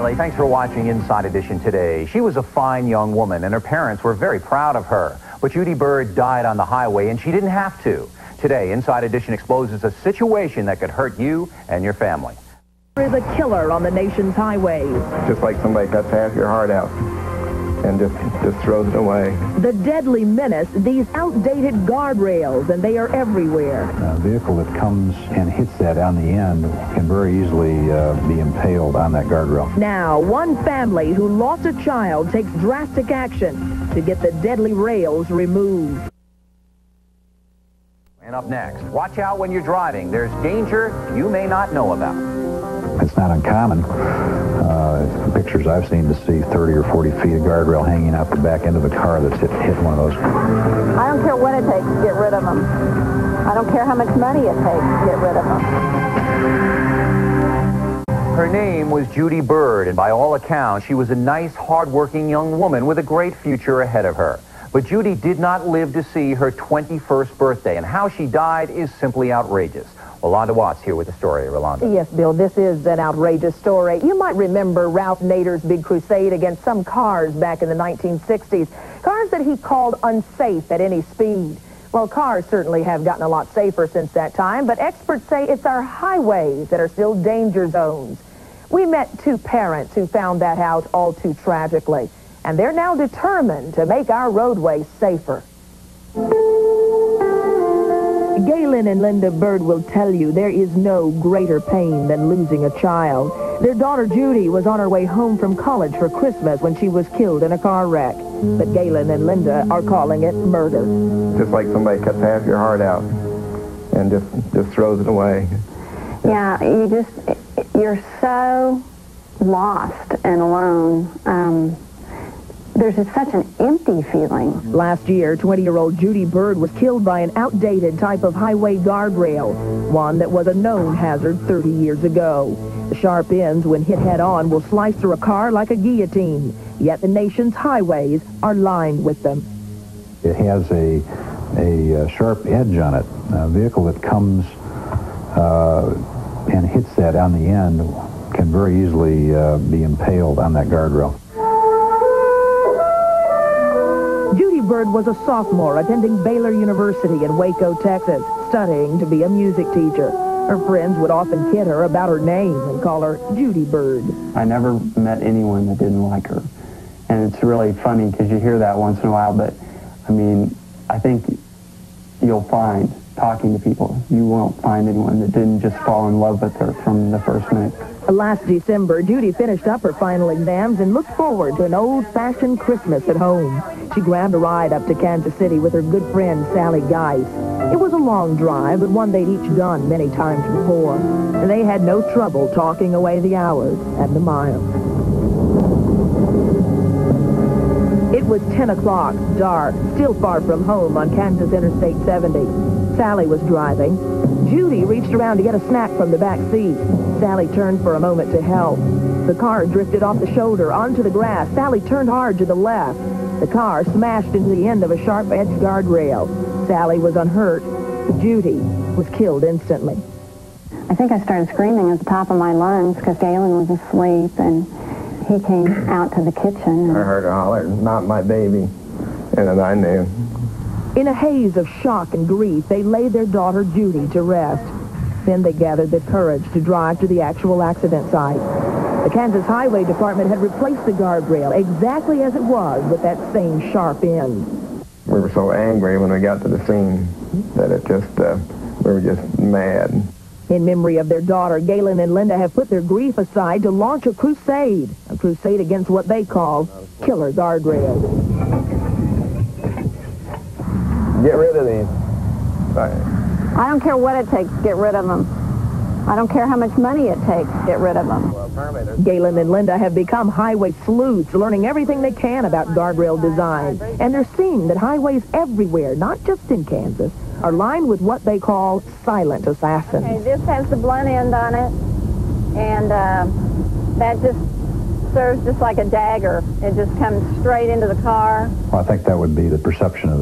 Riley. Thanks for watching Inside Edition today. She was a fine young woman, and her parents were very proud of her. But Judy Bird died on the highway, and she didn't have to. Today, Inside Edition exposes a situation that could hurt you and your family. There is a killer on the nation's highways. Just like somebody cuts half your heart out and just throws it away. The deadly menace, these outdated guardrails, and they are everywhere. A vehicle that comes and hits that on the end can very easily be impaled on that guardrail. Now, one family who lost a child takes drastic action to get the deadly rails removed. And up next, watch out when you're driving. There's danger you may not know about. It's not uncommon. Pictures I've seen to see 30 or 40 feet of guardrail hanging out the back end of a car that's hit one of those. I don't care what it takes to get rid of them. I don't care how much money it takes to get rid of them. Her name was Judy Bird, and by all accounts, she was a nice, hard-working young woman with a great future ahead of her. But Judy did not live to see her 21st birthday, and how she died is simply outrageous. Rolanda Watts here with the story. Rolanda. Yes, Bill, this is an outrageous story. You might remember Ralph Nader's big crusade against some cars back in the 1960s. Cars that he called unsafe at any speed. Well, cars certainly have gotten a lot safer since that time, but experts say it's our highways that are still danger zones. We met two parents who found that out all too tragically, and they're now determined to make our roadways safer. Glennon and Linda Bird will tell you there is no greater pain than losing a child. Their daughter Judy was on her way home from college for Christmas when she was killed in a car wreck. But Glennon and Linda are calling it murder. Just like somebody cuts half your heart out and just throws it away. Yeah, you're so lost and alone. There's just such an empty feeling. Last year, 20-year-old Judy Bird was killed by an outdated type of highway guardrail, one that was a known hazard 30 years ago. The sharp ends, when hit head-on, will slice through a car like a guillotine, yet the nation's highways are lined with them. It has a sharp edge on it. A vehicle that comes and hits that on the end can very easily be impaled on that guardrail. Judy Bird was a sophomore attending Baylor University in Waco, Texas, studying to be a music teacher. Her friends would often kid her about her name and call her Judy Bird. I never met anyone that didn't like her. And it's really funny because you hear that once in a while, but I mean, I think you'll find, talking to people, you won't find anyone that didn't just fall in love with her from the first minute. Last December, Judy finished up her final exams and looked forward to an old-fashioned Christmas at home. She grabbed a ride up to Kansas City with her good friend, Sally Geis. It was a long drive, but one they'd each done many times before. And they had no trouble talking away the hours and the miles. It was 10 o'clock, dark, still far from home on Kansas Interstate 70. Sally was driving. Judy reached around to get a snack from the back seat. Sally turned for a moment to help. The car drifted off the shoulder onto the grass. Sally turned hard to the left. The car smashed into the end of a sharp-edged guardrail. Sally was unhurt. Judy was killed instantly. I think I started screaming at the top of my lungs because Galen was asleep, and he came out to the kitchen. I heard her holler, "Not my baby," and then I knew. In a haze of shock and grief, they laid their daughter Judy to rest. Then they gathered the courage to drive to the actual accident site. The Kansas Highway Department had replaced the guardrail exactly as it was with that same sharp end. We were so angry when we got to the scene that we were just mad. In memory of their daughter, Galen and Linda have put their grief aside to launch a crusade against what they call killer guardrails. Get rid of these. I don't care what it takes to get rid of them. I don't care how much money it takes to get rid of them. Galen and Linda have become highway sleuths, learning everything they can about guardrail design. And they're seeing that highways everywhere, not just in Kansas, are lined with what they call silent assassins. Okay, this has the blunt end on it, and that just serves just like a dagger. It just comes straight into the car. Well, I think that would be the perception of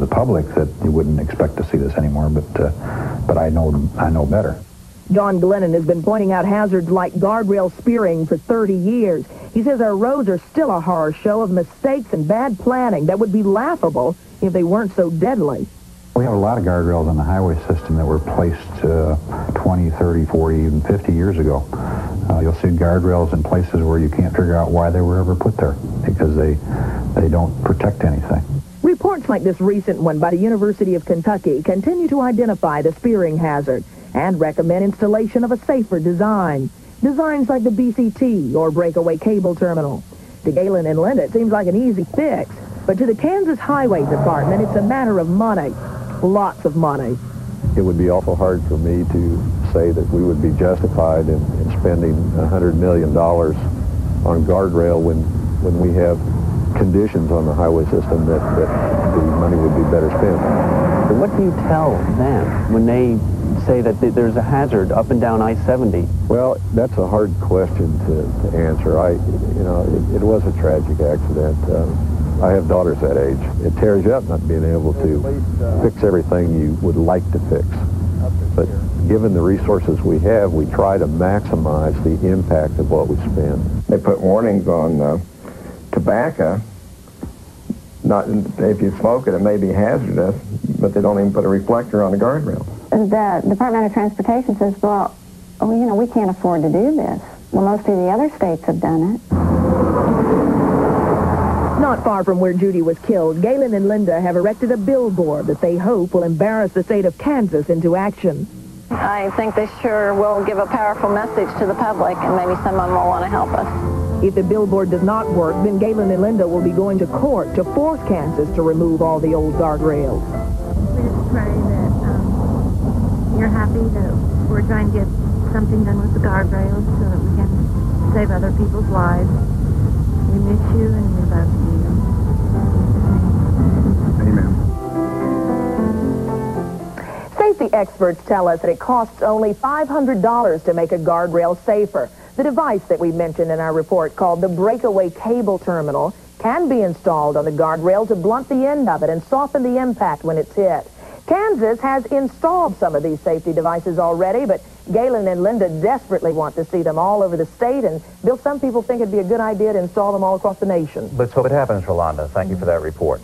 the public, that you wouldn't expect to see this anymore, but I know better. John Glennon has been pointing out hazards like guardrail spearing for 30 years. He says our roads are still a horror show of mistakes and bad planning that would be laughable if they weren't so deadly. We have a lot of guardrails on the highway system that were placed 20, 30, 40, even 50 years ago. You'll see guardrails in places where you can't figure out why they were ever put there because they don't protect anything. Reports like this recent one by the University of Kentucky continue to identify the spearing hazard and recommend installation of a safer design. Designs like the BCT or breakaway cable terminal. To Galen and Linda, it seems like an easy fix, but to the Kansas Highway Department, it's a matter of money. Lots of money. It would be awful hard for me to say that we would be justified in spending $100 million on guardrail when we have conditions on the highway system that the money would be better spent. But what do you tell them when they say that there's a hazard up and down I-70? Well, that's a hard question to answer. It was a tragic accident. I have daughters that age. It tears you up not being able to fix everything you would like to fix. But given the resources we have, we try to maximize the impact of what we spend. They put warnings on tobacco. Not if you smoke it, it may be hazardous, but they don't even put a reflector on the guardrail. The Department of Transportation says, well, we can't afford to do this. Well, most of the other states have done it. Not far from where Judy was killed, Galen and Linda have erected a billboard that they hope will embarrass the state of Kansas into action. I think this sure will give a powerful message to the public, and maybe someone will want to help us. If the billboard does not work, then Galen and Linda will be going to court to force Kansas to remove all the old guardrails. We just pray that you're happy that we're trying to get something done with the guardrails so that we can save other people's lives. We miss you and we love you. Amen. Safety experts tell us that it costs only $500 to make a guardrail safer. The device that we mentioned in our report, called the breakaway cable terminal, can be installed on the guardrail to blunt the end of it and soften the impact when it's hit. Kansas has installed some of these safety devices already, but Galen and Linda desperately want to see them all over the state, and Bill, some people think it'd be a good idea to install them all across the nation. Let's hope it happens, Rolanda. Thank you for that report.